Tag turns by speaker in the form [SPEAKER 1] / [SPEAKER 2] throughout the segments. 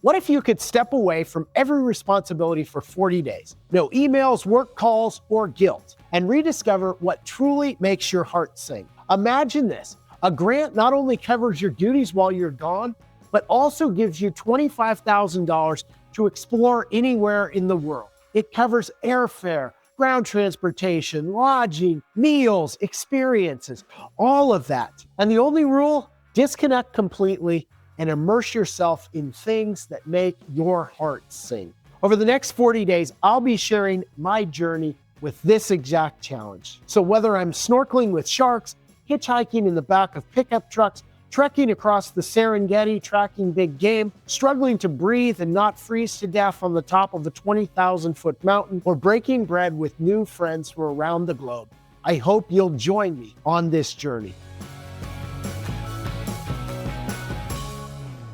[SPEAKER 1] What if you could step away from every responsibility for 40 days? No emails, work calls, or guilt, and rediscover what truly makes your heart sing. Imagine this. A grant not only covers your duties while you're gone, but also gives you $25,000 to explore anywhere in the world. It covers airfare, ground transportation, lodging, meals, experiences, all of that. And the only rule? Disconnect completely and immerse yourself in things that make your heart sing. Over the next 40 days, I'll be sharing my journey with this exact challenge. So whether I'm snorkeling with sharks, hitchhiking in the back of pickup trucks, trekking across the Serengeti, tracking big game, struggling to breathe and not freeze to death on the top of a 20,000-foot mountain, or breaking bread with new friends from around the globe, I hope you'll join me on this journey.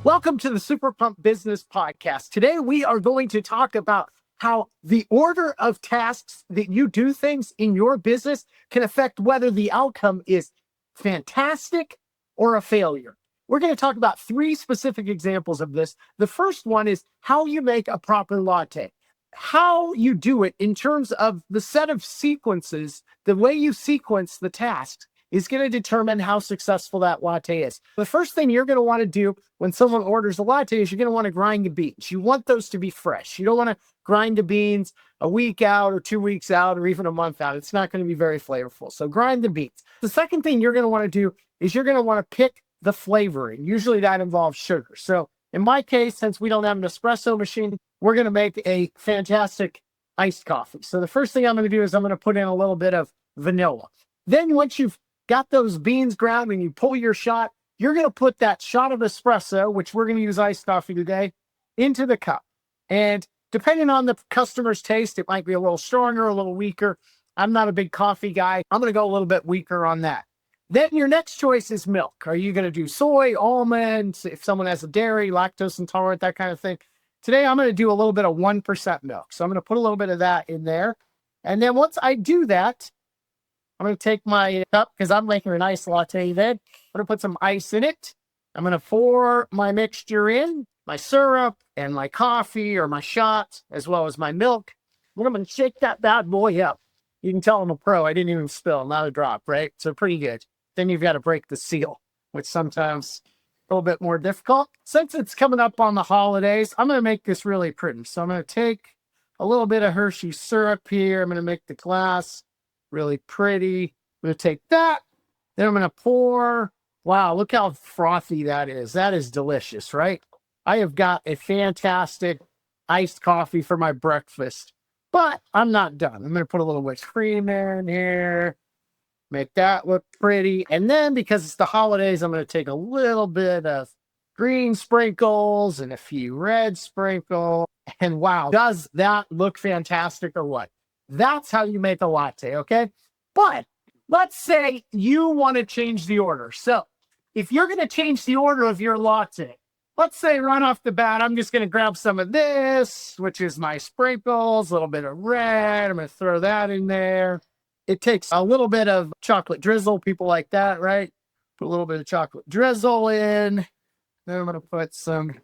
[SPEAKER 1] Welcome to the SuperPumped Business Podcast. Today, we are going to talk about how the order of tasks that you do things in your business can affect whether the outcome is fantastic or a failure. We're going to talk about 3 specific examples of this. The first one is how you make a proper latte. How you do it in terms of the set of sequences, the way you sequence the tasks is going to determine how successful that latte is. The first thing you're going to want to do when someone orders a latte is you're going to want to grind the beans. You want those to be fresh. You don't want to grind the beans a week out or 2 weeks out or even a month out. It's not going to be very flavorful. So grind the beans. The second thing you're going to want to do is you're going to want to pick the flavoring. Usually that involves sugar. So in my case, since we don't have an espresso machine, we're going to make a fantastic iced coffee. So the first thing I'm going to do is I'm going to put in a little bit of vanilla. Then once you've got those beans ground and you pull your shot, you're going to put that shot of espresso, which we're going to use iced coffee today, into the cup. And depending on the customer's taste, it might be a little stronger, a little weaker. I'm not a big coffee guy. I'm going to go a little bit weaker on that. Then your next choice is milk. Are you going to do soy, almonds, if someone has a dairy, lactose intolerant, that kind of thing? Today, I'm going to do a little bit of 1% milk. So I'm going to put a little bit of that in there. And then once I do that, I'm going to take my cup because I'm making an iced latte then. I'm going to put some ice in it. I'm going to pour my mixture in, my syrup and my coffee or my shot, as well as my milk. I'm going to shake that bad boy up. You can tell I'm a pro. I didn't even spill, not a drop, right? So pretty good. Then you've got to break the seal, which sometimes a little bit more difficult. Since it's coming up on the holidays, I'm going to make this really pretty. So I'm going to take a little bit of Hershey syrup here. I'm going to make the glass really pretty. I'm going to take that. Then I'm going to pour. Wow, look how frothy that is. That is delicious, right? I have got a fantastic iced coffee for my breakfast, but I'm not done. I'm going to put a little whipped cream in here, make that look pretty. And then because it's the holidays, I'm going to take a little bit of green sprinkles and a few red sprinkles. And wow, does that look fantastic or what? That's how you make a latte, okay? But let's say you want to change the order. So if you're going to change the order of your latte, let's say right off the bat, I'm just going to grab some of this, which is my sprinkles, a little bit of red. I'm going to throw that in there. It takes a little bit of chocolate drizzle. People like that, right? Put a little bit of chocolate drizzle in. Then I'm going to put some...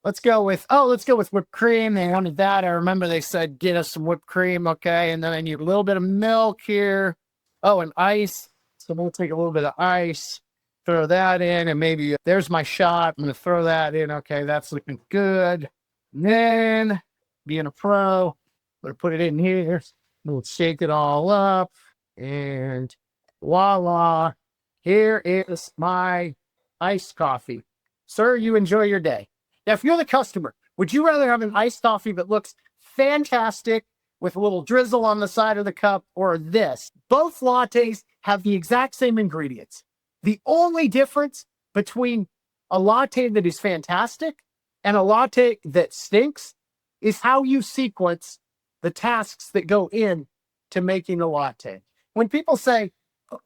[SPEAKER 1] Let's go with whipped cream. They wanted that. I remember they said, get us some whipped cream. Okay. And then I need a little bit of milk here. Oh, and ice. So I'm going to take a little bit of ice, throw that in, and maybe there's my shot. I'm going to throw that in. Okay. That's looking good. And then, being a pro, I'm going to put it in here. We'll shake it all up. And voila. Here is my iced coffee. Sir, you enjoy your day. Now, if you're the customer, would you rather have an iced coffee that looks fantastic with a little drizzle on the side of the cup or this? Both lattes have the exact same ingredients. The only difference between a latte that is fantastic and a latte that stinks is how you sequence the tasks that go in to making a latte. When people say,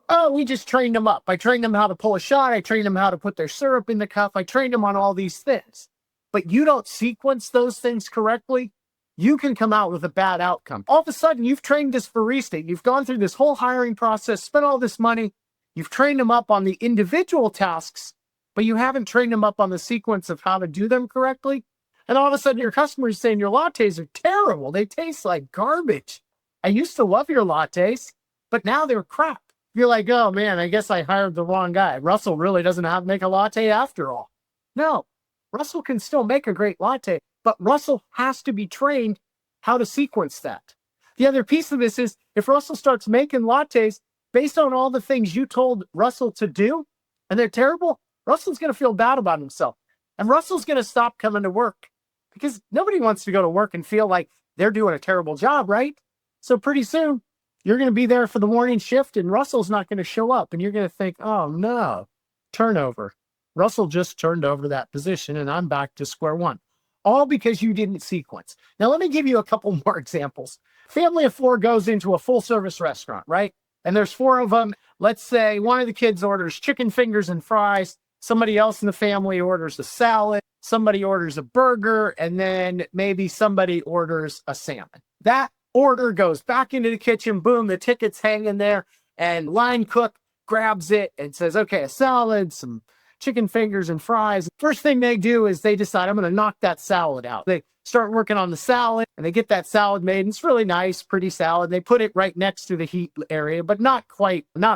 [SPEAKER 1] oh, we just trained them up. I trained them how to pull a shot. I trained them how to put their syrup in the cup. I trained them on all these things. But you don't sequence those things correctly, you can come out with a bad outcome. All of a sudden, you've trained this barista. You've gone through this whole hiring process, spent all this money. You've trained them up on the individual tasks, but you haven't trained them up on the sequence of how to do them correctly. And all of a sudden your customers saying your lattes are terrible. They taste like garbage. I used to love your lattes, but now they're crap. You're like, oh man, I guess I hired the wrong guy. Russell really doesn't have to make a latte after all. No, Russell can still make a great latte, but Russell has to be trained how to sequence that. The other piece of this is if Russell starts making lattes based on all the things you told Russell to do, and they're terrible, Russell's going to feel bad about himself. And Russell's going to stop coming to work because nobody wants to go to work and feel like they're doing a terrible job, right? So pretty soon, you're going to be there for the morning shift and Russell's not going to show up. And you're going to think, oh no, turnover. Russell just turned over that position and I'm back to square one. All because you didn't sequence. Now, let me give you a couple more examples. Family of four goes into a full service restaurant, right? And there's four of them. Let's say one of the kids orders chicken fingers and fries. Somebody else in the family orders a salad. Somebody orders a burger. And then maybe somebody orders a salmon. That order goes back into the kitchen. Boom, the ticket's hanging there. And line cook grabs it and says, okay, a salad, some chicken fingers and fries. First thing they do is they decide, I'm going to knock that salad out. They start working on the salad and they get that salad made. And it's really nice, pretty salad. They put it right next to the heat area, but not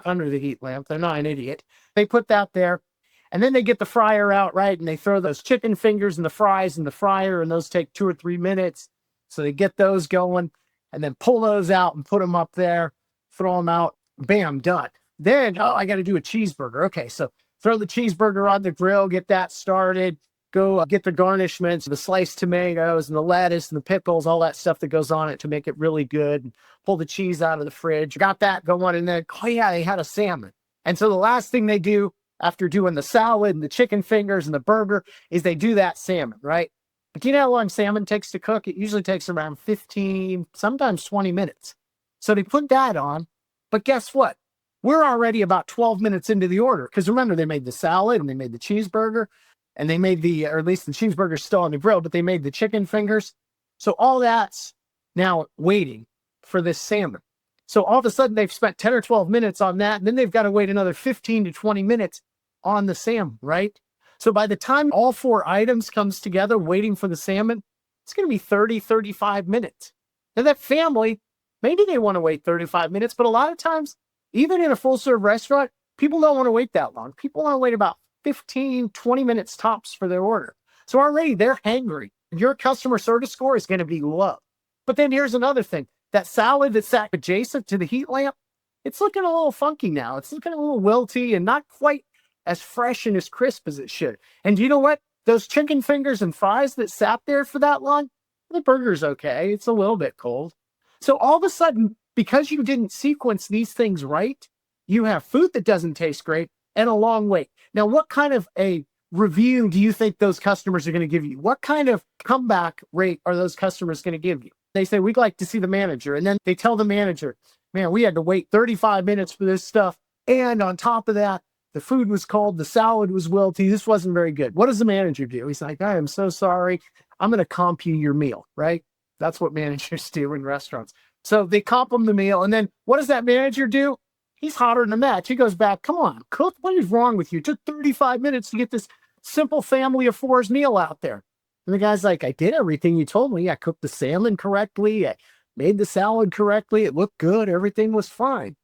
[SPEAKER 1] under the heat lamp. They're not an idiot. They put that there. And then they get the fryer out, right? And they throw those chicken fingers and the fries in the fryer, and those take 2 or 3 minutes. So they get those going and then pull those out and put them up there, throw them out, bam, done. Then, I got to do a cheeseburger. Okay, so throw the cheeseburger on the grill, get that started, go get the garnishments, the sliced tomatoes and the lettuce and the pickles, all that stuff that goes on it to make it really good. Pull the cheese out of the fridge. Got that going, and then, oh yeah, they had a salmon. And so the last thing they do after doing the salad and the chicken fingers and the burger is they do that salmon, right? But do you know how long salmon takes to cook? It usually takes around 15, sometimes 20 minutes. So they put that on, but guess what? We're already about 12 minutes into the order. Because remember, they made the salad and they made the cheeseburger and they made or at least the cheeseburger's still on the grill, but they made the chicken fingers. So all that's now waiting for this salmon. So all of a sudden they've spent 10 or 12 minutes on that. And then they've got to wait another 15 to 20 minutes on the salmon, right? So by the time all four items comes together waiting for the salmon, it's going to be 30, 35 minutes. Now that family, maybe they want to wait 35 minutes, but a lot of times, even in a full serve restaurant, people don't want to wait that long. People want to wait about 15, 20 minutes tops for their order. So already they're hangry. Your customer service score is going to be low. But then here's another thing. That salad that's sat adjacent to the heat lamp, it's looking a little funky now. It's looking a little wilty and not quite as fresh and as crisp as it should. And you know what? Those chicken fingers and fries that sat there for that long, the burger's okay. It's a little bit cold. So all of a sudden, because you didn't sequence these things right, you have food that doesn't taste great and a long wait. Now, what kind of a review do you think those customers are going to give you? What kind of comeback rate are those customers going to give you? They say, we'd like to see the manager. And then they tell the manager, man, we had to wait 35 minutes for this stuff. And on top of that, the food was cold. The salad was wilty. This wasn't very good. What does the manager do? He's like, I am so sorry. I'm going to comp you your meal, right? That's what managers do in restaurants. So they comp them the meal. And then what does that manager do? He's hotter than a match. He goes back, come on, cook. What is wrong with you? It took 35 minutes to get this simple family of four's meal out there. And the guy's like, I did everything you told me. I cooked the salmon correctly. I made the salad correctly. It looked good. Everything was fine.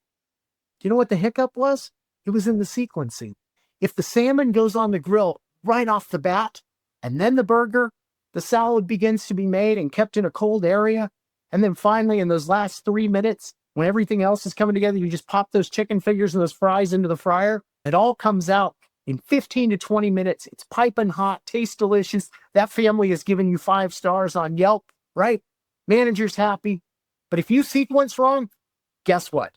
[SPEAKER 1] Do you know what the hiccup was? It was in the sequencing. If the salmon goes on the grill right off the bat, and then the burger, the salad begins to be made and kept in a cold area, and then finally in those last 3 minutes, when everything else is coming together, you just pop those chicken fingers and those fries into the fryer. It all comes out in 15 to 20 minutes. It's piping hot, tastes delicious. That family has given you 5 stars on Yelp, right? Manager's happy. But if you sequence wrong, guess what?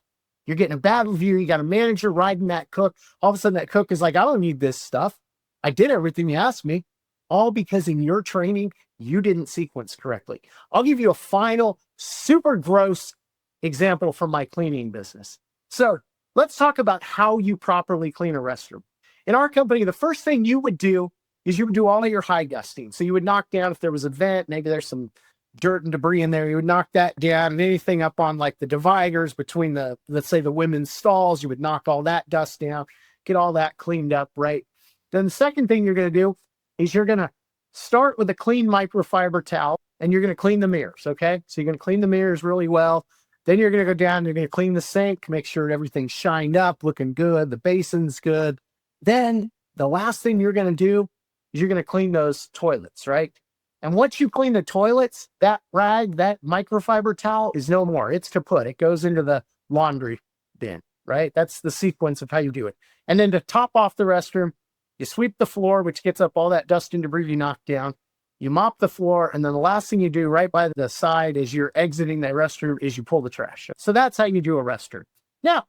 [SPEAKER 1] You're getting a bad review. You got a manager riding that cook. All of a sudden that cook is like, I don't need this stuff. I did everything you asked me. All because in your training, you didn't sequence correctly. I'll give you a final super gross example from my cleaning business. So let's talk about how you properly clean a restroom. In our company, the first thing you would do is you would do all of your high gusting. So you would knock down if there was a vent, maybe there's some dirt and debris in there, you would knock that down, and anything up on like the dividers between the, let's say the women's stalls, you would knock all that dust down, get all that cleaned up, right? Then the second thing you're going to do is you're going to start with a clean microfiber towel and you're going to clean the mirrors. Okay. So you're going to clean the mirrors really well. Then you're going to go down, you're going to clean the sink, make sure everything's shined up, looking good. The basin's good. Then the last thing you're going to do is you're going to clean those toilets, right? And once you clean the toilets, that rag, that microfiber towel is no more. It's kaput. It goes into the laundry bin, right? That's the sequence of how you do it. And then to top off the restroom, you sweep the floor, which gets up all that dust and debris you knocked down. You mop the floor. And then the last thing you do right by the side as you're exiting the restroom is you pull the trash. So that's how you do a restroom. Now,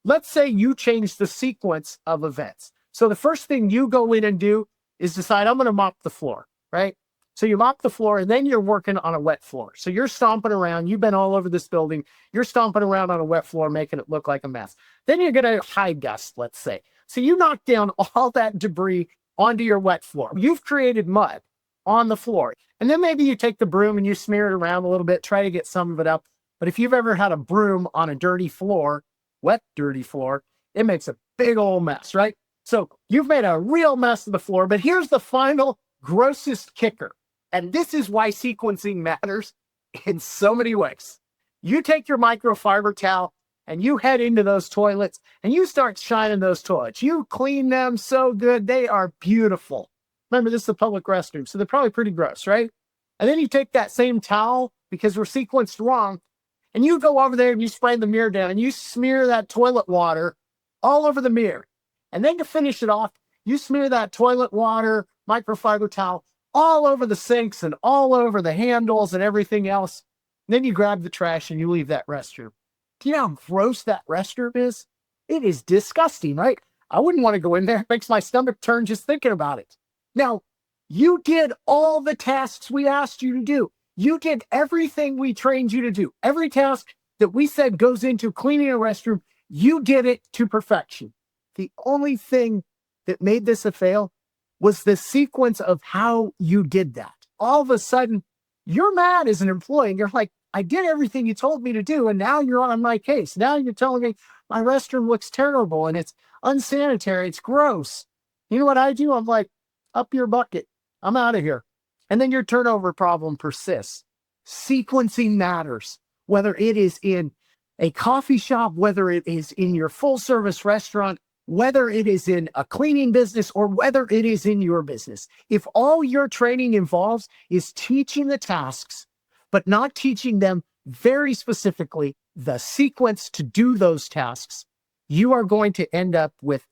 [SPEAKER 1] let's say you change the sequence of events. So the first thing you go in and do is decide, I'm going to mop the floor, right? So you mop the floor and then you're working on a wet floor. So you're stomping around. You've been all over this building. You're stomping around on a wet floor, making it look like a mess. Then you're going to high gust, let's say. So you knock down all that debris onto your wet floor. You've created mud on the floor. And then maybe you take the broom and you smear it around a little bit, try to get some of it up. But if you've ever had a broom on a dirty floor, wet, dirty floor, it makes a big old mess, right? So you've made a real mess of the floor, but here's the final grossest kicker. And this is why sequencing matters in so many ways. You take your microfiber towel and you head into those toilets and you start shining those toilets. You clean them so good. They are beautiful. Remember, this is a public restroom, so they're probably pretty gross, right? And then you take that same towel, because we're sequenced wrong, and you go over there and you spray the mirror down and you smear that toilet water all over the mirror. And then to finish it off, you smear that toilet water, microfiber towel all over the sinks and all over the handles and everything else. And then you grab the trash and you leave that restroom. Do you know how gross that restroom is? It is disgusting, right? I wouldn't want to go in there. It makes my stomach turn just thinking about it. Now, you did all the tasks we asked you to do. You did everything we trained you to do. Every task that we said goes into cleaning a restroom, you did it to perfection. The only thing that made this a fail was the sequence of how you did that. All of a sudden, you're mad as an employee. And you're like, I did everything you told me to do, and now you're on my case. Now you're telling me my restroom looks terrible, and it's unsanitary, it's gross. You know what I do? I'm like, up your bucket. I'm out of here. And then your turnover problem persists. Sequencing matters, whether it is in a coffee shop, whether it is in your full-service restaurant, whether it is in a cleaning business, or whether it is in your business. If all your training involves is teaching the tasks, but not teaching them very specifically the sequence to do those tasks, you are going to end up with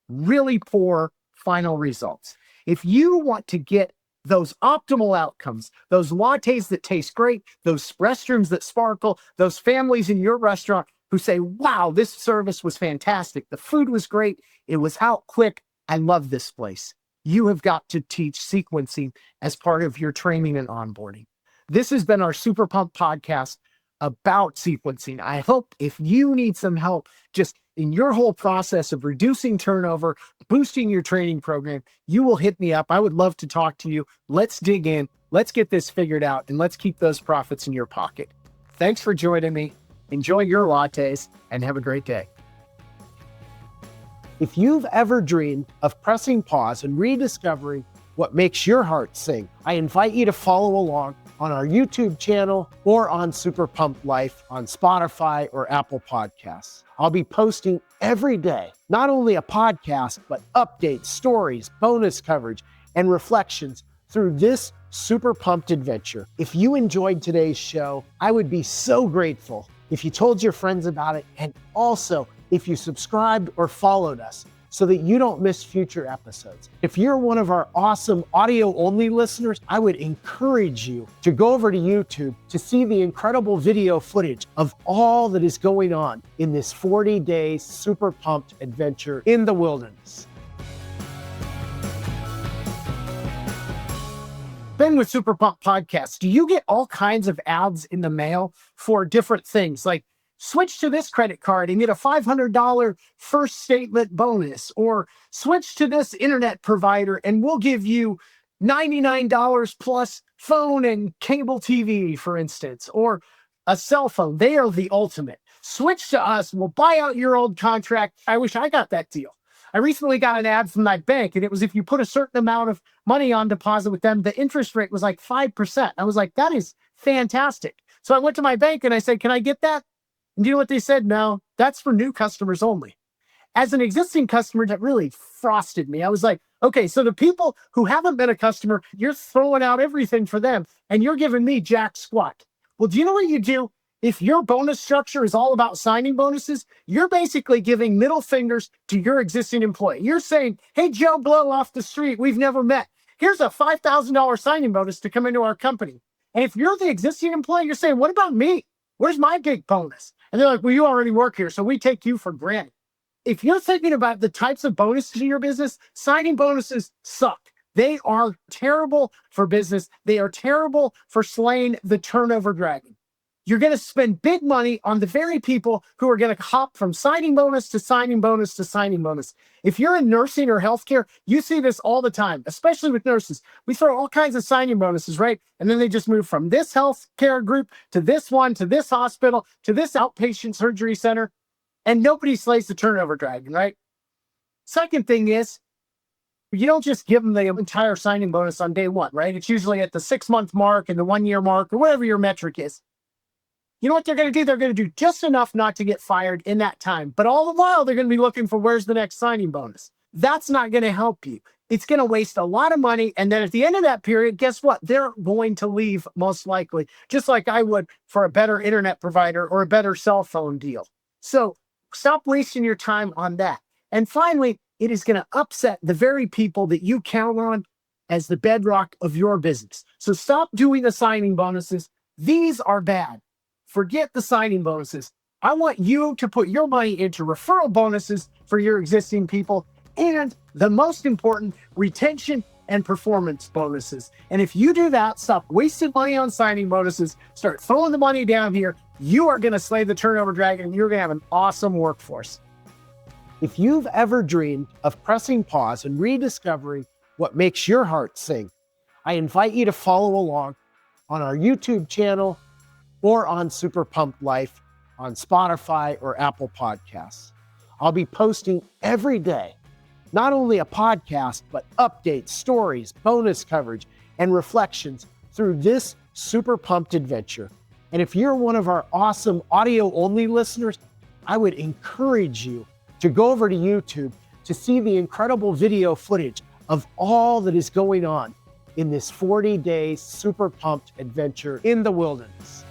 [SPEAKER 1] really poor final results. If you want to get those optimal outcomes, those lattes that taste great, those restrooms that sparkle, those families in your restaurant who say, wow, this service was fantastic. The food was great. It was out quick. I love this place. You have got to teach sequencing as part of your training and onboarding. This has been our Super Pump podcast about sequencing. I hope if you need some help just in your whole process of reducing turnover, boosting your training program, you will hit me up. I would love to talk to you. Let's dig in. Let's get this figured out, and let's keep those profits in your pocket. Thanks for joining me. Enjoy your lattes and have a great day. If you've ever dreamed of pressing pause and rediscovering what makes your heart sing, I invite you to follow along on our YouTube channel or on Super Pumped Life on Spotify or Apple Podcasts. I'll be posting every day, not only a podcast, but updates, stories, bonus coverage, and reflections through this Super Pumped adventure. If you enjoyed today's show, I would be so grateful if you told your friends about it, and also if you subscribed or followed us so that you don't miss future episodes. If you're one of our awesome audio-only listeners, I would encourage you to go over to YouTube to see the incredible video footage of all that is going on in this 40-day Super Pumped adventure in the wilderness. Ben with Super Pump Podcast. Do you get all kinds of ads in the mail for different things? Like, switch to this credit card and get a $500 first statement bonus, or switch to this internet provider and we'll give you $99 plus phone and cable TV, for instance, or a cell phone. They are the ultimate. Switch to us. We'll buy out your old contract. I wish I got that deal. I recently got an ad from my bank, and it was if you put a certain amount of money on deposit with them, the interest rate was like 5%. I was like, that is fantastic. So I went to my bank and I said, can I get that? And do you know what they said? No, that's for new customers only. As an existing customer, that really frosted me. I was like, okay, so the people who haven't been a customer, you're throwing out everything for them and you're giving me jack squat. Well, do you know what you do? If your bonus structure is all about signing bonuses, you're basically giving middle fingers to your existing employee. You're saying, hey, Joe Blow off the street, we've never met. Here's a $5,000 signing bonus to come into our company. And if you're the existing employee, you're saying, what about me? Where's my big bonus? And they're like, well, you already work here, so we take you for granted. If you're thinking about the types of bonuses in your business, signing bonuses suck. They are terrible for business. They are terrible for slaying the turnover dragon. You're going to spend big money on the very people who are going to hop from signing bonus to signing bonus to signing bonus. If you're in nursing or healthcare, you see this all the time, especially with nurses. We throw all kinds of signing bonuses, right? And then they just move from this healthcare group to this one, to this hospital, to this outpatient surgery center. And nobody slays the turnover dragon, right? Second thing is, you don't just give them the entire signing bonus on day one, right? It's usually at the 6-month mark and the 1-year mark or whatever your metric is. You know what they're going to do? They're going to do just enough not to get fired in that time. But all the while, they're going to be looking for where's the next signing bonus. That's not going to help you. It's going to waste a lot of money. And then at the end of that period, guess what? They're going to leave most likely, just like I would for a better internet provider or a better cell phone deal. So stop wasting your time on that. And finally, it is going to upset the very people that you count on as the bedrock of your business. So stop doing the signing bonuses. These are bad. Forget the signing bonuses. I want you to put your money into referral bonuses for your existing people and the most important, retention and performance bonuses. And if you do that, stop wasting money on signing bonuses, start throwing the money down here, you are going to slay the turnover dragon and you're going to have an awesome workforce. If you've ever dreamed of pressing pause and rediscovering what makes your heart sing, I invite you to follow along on our YouTube channel or on SuperPumped Life on Spotify or Apple Podcasts. I'll be posting every day, not only a podcast, but updates, stories, bonus coverage, and reflections through this super pumped adventure. And if you're one of our awesome audio-only listeners, I would encourage you to go over to YouTube to see the incredible video footage of all that is going on in this 40-day super pumped adventure in the wilderness.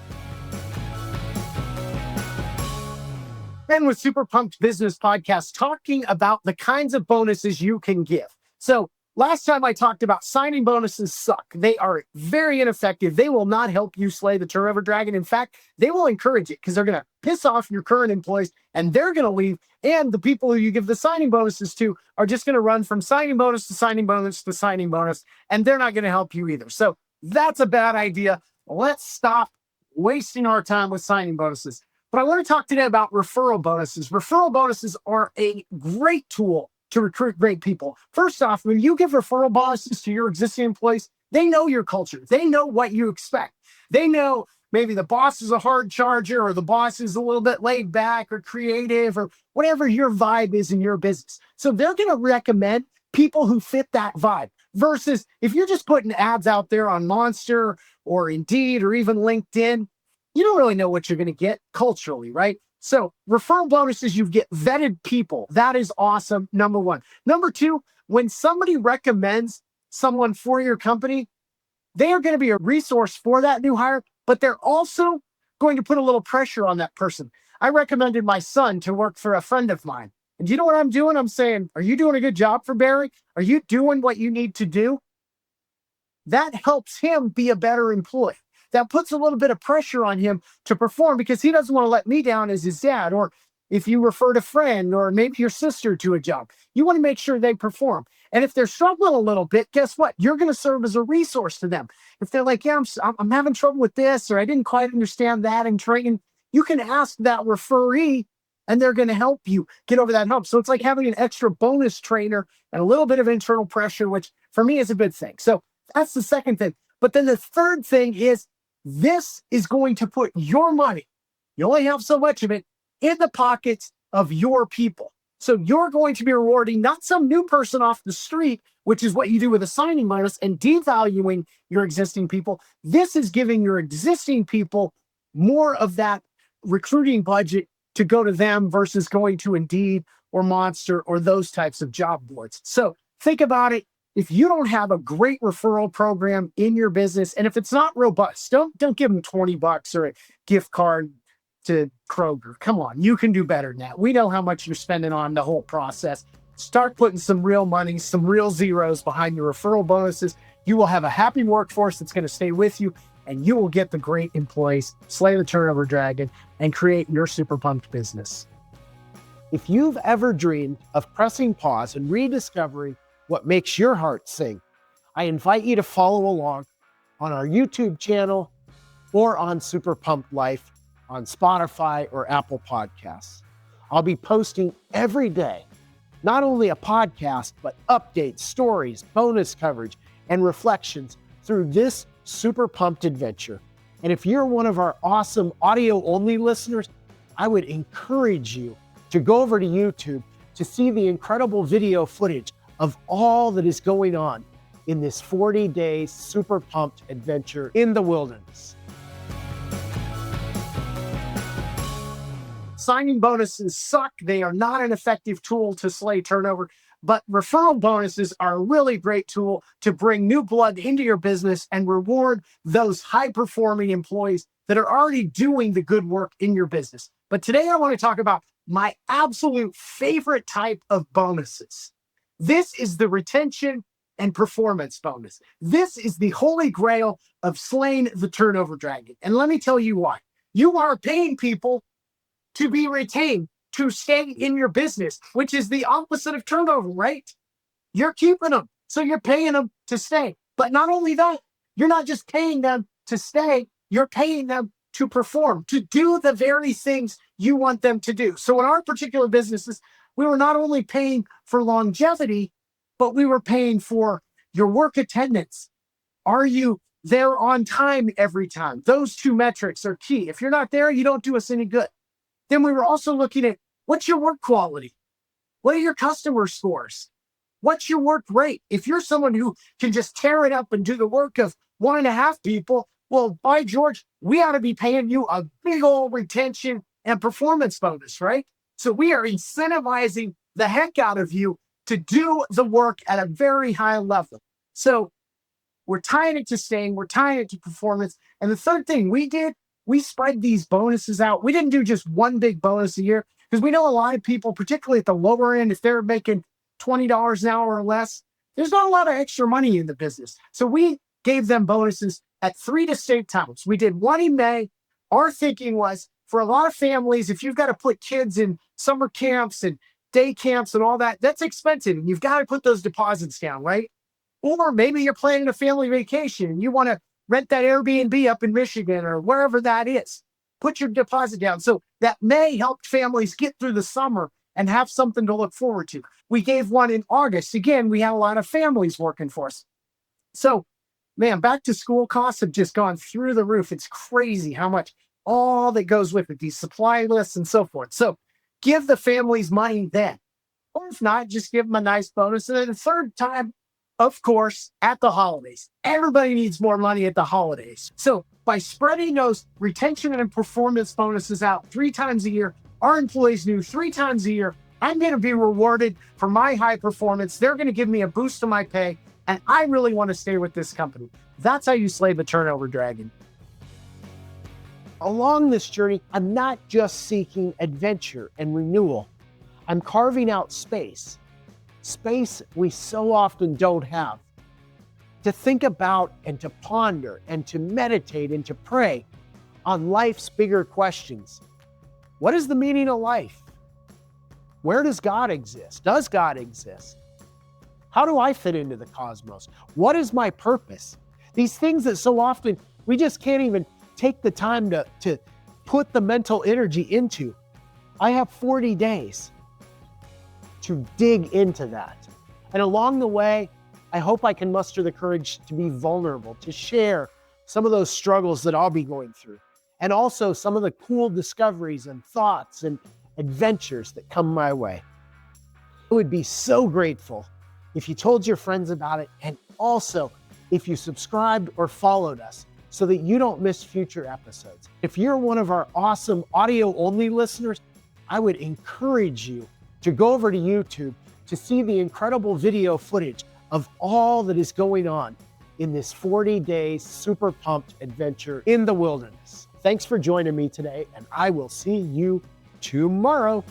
[SPEAKER 1] And with Super Pumped Business Podcast, talking about the kinds of bonuses you can give. So last time I talked about signing bonuses suck. They are very ineffective. They will not help you slay the turnover dragon. In fact, they will encourage it because they're going to piss off your current employees and they're going to leave. And the people who you give the signing bonuses to are just going to run from signing bonus to signing bonus to signing bonus, and they're not going to help you either. So that's a bad idea. Let's stop wasting our time with signing bonuses. But I want to talk today about referral bonuses. Referral bonuses are a great tool to recruit great people. First off, when you give referral bonuses to your existing employees, they know your culture. They know what you expect. They know maybe the boss is a hard charger or the boss is a little bit laid back or creative or whatever your vibe is in your business. So they're going to recommend people who fit that vibe versus if you're just putting ads out there on Monster or Indeed or even LinkedIn, you don't really know what you're going to get culturally, right? So referral bonuses, you get vetted people. That is awesome, number one. Number two, when somebody recommends someone for your company, they are going to be a resource for that new hire, but they're also going to put a little pressure on that person. I recommended my son to work for a friend of mine. And do you know what I'm doing? I'm saying, are you doing a good job for Barry? Are you doing what you need to do? That helps him be a better employee. That puts a little bit of pressure on him to perform because he doesn't want to let me down as his dad. Or if you referred a friend or maybe your sister to a job, you want to make sure they perform. And if they're struggling a little bit, guess what? You're going to serve as a resource to them. If they're like, yeah, I'm having trouble with this, or I didn't quite understand that in training, you can ask that referee and they're going to help you get over that hump. So it's like having an extra bonus trainer and a little bit of internal pressure, which for me is a good thing. So that's the second thing. But then the third thing is, this is going to put your money, you only have so much of it, in the pockets of your people. So you're going to be rewarding not some new person off the street, which is what you do with a signing bonus, and devaluing your existing people. This is giving your existing people more of that recruiting budget to go to them versus going to Indeed or Monster or those types of job boards. So think about it. If you don't have a great referral program in your business, and if it's not robust, don't give them $20 or a gift card to Kroger. Come on, you can do better than that. We know how much you're spending on the whole process. Start putting some real money, some real zeros behind your referral bonuses. You will have a happy workforce that's going to stay with you, and you will get the great employees, slay the turnover dragon, and create your super pumped business. If you've ever dreamed of pressing pause and rediscovering what makes your heart sing, I invite you to follow along on our YouTube channel or on Super Pumped Life on Spotify or Apple Podcasts. I'll be posting every day, not only a podcast, but updates, stories, bonus coverage, and reflections through this super pumped adventure. And if you're one of our awesome audio-only listeners, I would encourage you to go over to YouTube to see the incredible video footage of all that is going on in this 40-day super pumped adventure in the wilderness. Signing bonuses suck. They are not an effective tool to slay turnover, but referral bonuses are a really great tool to bring new blood into your business and reward those high-performing employees that are already doing the good work in your business. But today I want to talk about my absolute favorite type of bonuses. This is the retention and performance bonus. This is the holy grail of slaying the turnover dragon. And let me tell you why. You are paying people to be retained, to stay in your business, which is the opposite of turnover, right? You're keeping them, so you're paying them to stay. But not only that, you're not just paying them to stay, you're paying them to perform, to do the very things you want them to do. So in our particular businesses, we were not only paying for longevity, but we were paying for your work attendance. Are you there on time every time? Those two metrics are key. If you're not there, you don't do us any good. Then we were also looking at what's your work quality? What are your customer scores? What's your work rate? If you're someone who can just tear it up and do the work of 1.5 people, well, by George, we ought to be paying you a big old retention and performance bonus, right? So we are incentivizing the heck out of you to do the work at a very high level. So we're tying it to staying, we're tying it to performance. And the third thing we did, we spread these bonuses out. We didn't do just one big bonus a year because we know a lot of people, particularly at the lower end, if they're making $20 an hour or less, there's not a lot of extra money in the business. So we gave them bonuses at 3 distinct times. We did one in May. Our thinking was for a lot of families, if you've got to put kids in summer camps and day camps and all that, that's expensive. And you've got to put those deposits down, right? Or maybe you're planning a family vacation and you want to rent that Airbnb up in Michigan or wherever that is. Put your deposit down. So that May helped families get through the summer and have something to look forward to. We gave one in August. Again, we had a lot of families working for us. So, man, back to school costs have just gone through the roof. It's crazy how much all that goes with it, these supply lists and so forth. So give the families money then. Or if not, just give them a nice bonus. And then the third time, of course, at the holidays. Everybody needs more money at the holidays. So by spreading those retention and performance bonuses out 3 times a year, our employees knew 3 times a year, I'm going to be rewarded for my high performance. They're going to give me a boost to my pay. And I really want to stay with this company. That's how you slay the turnover dragon. Along this journey, I'm not just seeking adventure and renewal. I'm carving out space we so often don't have, to think about and to ponder and to meditate and to pray on life's bigger questions. What is the meaning of life? Where does God exist? Does God exist? How do I fit into the cosmos? What is my purpose? These things that so often we just can't even take the time to put the mental energy into. I have 40 days to dig into that. And along the way, I hope I can muster the courage to be vulnerable, to share some of those struggles that I'll be going through, and also some of the cool discoveries and thoughts and adventures that come my way. I would be so grateful if you told your friends about it, and also if you subscribed or followed us so that you don't miss future episodes. If you're one of our awesome audio-only listeners, I would encourage you to go over to YouTube to see the incredible video footage of all that is going on in this 40-day super pumped adventure in the wilderness. Thanks for joining me today, and I will see you tomorrow.